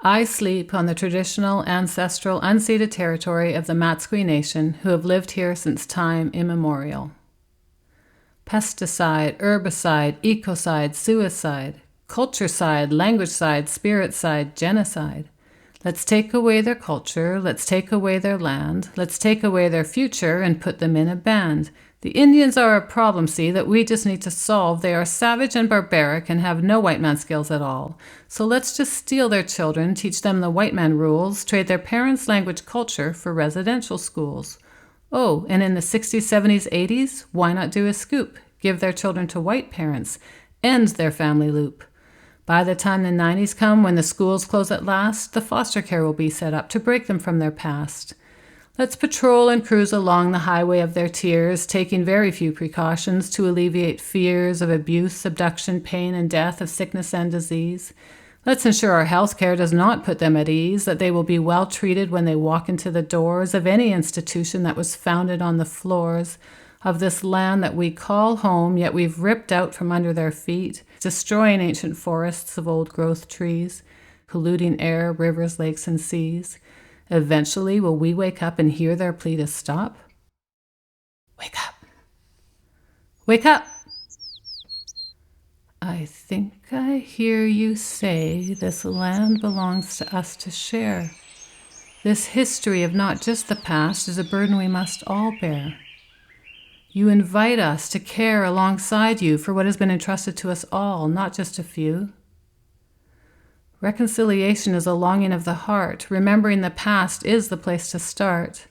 I sleep on the traditional, ancestral, unceded territory of the Matsqui Nation, who have lived here since time immemorial. Pesticide, herbicide, ecocide, suicide, culturecide, languagecide, spiritside, genocide. Let's take away their culture, let's take away their land, let's take away their future and put them in a band. The Indians are a problem, see, that we just need to solve. They are savage and barbaric and have no white man skills at all. So let's just steal their children, teach them the white man rules, trade their parents' language culture for residential schools. Oh, and in the 60s, 70s, 80s, why not do a scoop? Give their children to white parents. End their family loop. By the time the 90s come, when the schools close at last, the foster care will be set up to break them from their past. Let's patrol and cruise along the highway of their tears, taking very few precautions to alleviate fears of abuse, abduction, pain, and death, of sickness and disease. Let's ensure our health care does not put them at ease, that they will be well treated when they walk into the doors of any institution that was founded on the floors of this land that we call home, yet we've ripped out from under their feet, destroying ancient forests of old-growth trees, polluting air, rivers, lakes, and seas. Eventually, will we wake up and hear their plea to stop? Wake up. Wake up. I think I hear you say this land belongs to us to share. This history of not just the past is a burden we must all bear. You invite us to care alongside you for what has been entrusted to us all, not just a few. Reconciliation is a longing of the heart. Remembering the past is the place to start.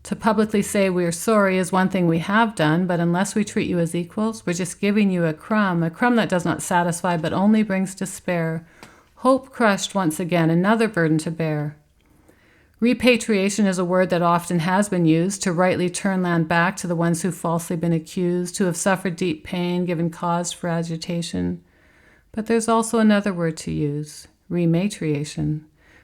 To publicly say we're sorry is one thing we have done, but unless we treat you as equals, we're just giving you a crumb that does not satisfy but only brings despair. Hope crushed once again, another burden to bear. Repatriation is a word that often has been used to rightly turn land back to the ones who've falsely been accused, who have suffered deep pain, given cause for agitation. But there's also another word to use. Rematriation.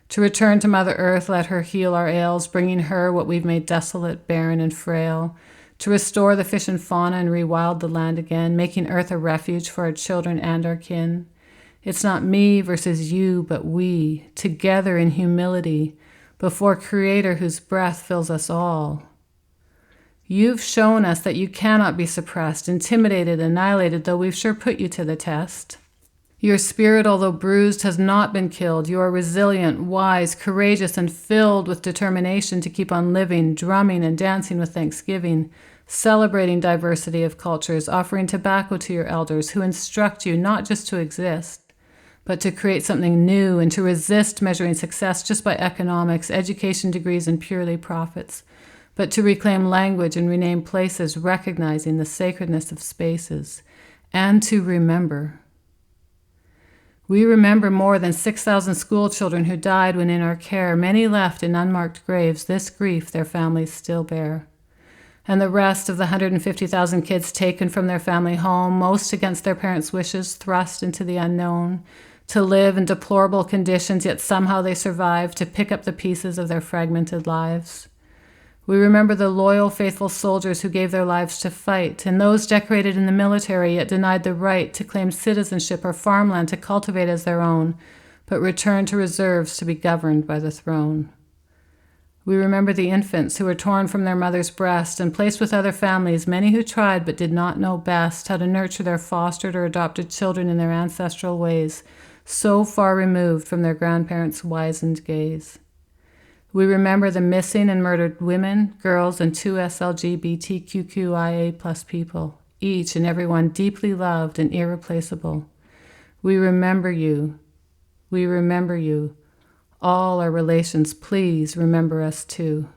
To return to Mother Earth, let her heal our ails, bringing her what we've made desolate, barren, and frail. To restore the fish and fauna and rewild the land again, making Earth a refuge for our children and our kin. It's not me versus you, but we, together in humility, before Creator whose breath fills us all. You've shown us that you cannot be suppressed, intimidated, annihilated, though we've sure put you to the test. Your spirit, although bruised, has not been killed. You are resilient, wise, courageous, and filled with determination to keep on living, drumming and dancing with thanksgiving, celebrating diversity of cultures, offering tobacco to your elders who instruct you not just to exist, but to create something new and to resist measuring success just by economics, education degrees, and purely profits, but to reclaim language and rename places, recognizing the sacredness of spaces, and to remember. We remember more than 6,000 school children who died when in our care, many left in unmarked graves. This grief their families still bear. And the rest of the 150,000 kids taken from their family home, most against their parents' wishes, thrust into the unknown, to live in deplorable conditions, yet somehow they survive to pick up the pieces of their fragmented lives. We remember the loyal, faithful soldiers who gave their lives to fight, and those decorated in the military yet denied the right to claim citizenship or farmland to cultivate as their own, but returned to reserves to be governed by the throne. We remember the infants who were torn from their mother's breast and placed with other families, many who tried but did not know best how to nurture their fostered or adopted children in their ancestral ways, so far removed from their grandparents' wizened gaze. We remember the missing and murdered women, girls, and 2 SLGBTQIA+ people, each and every one deeply loved and irreplaceable. We remember you. We remember you. All our relations, please remember us too.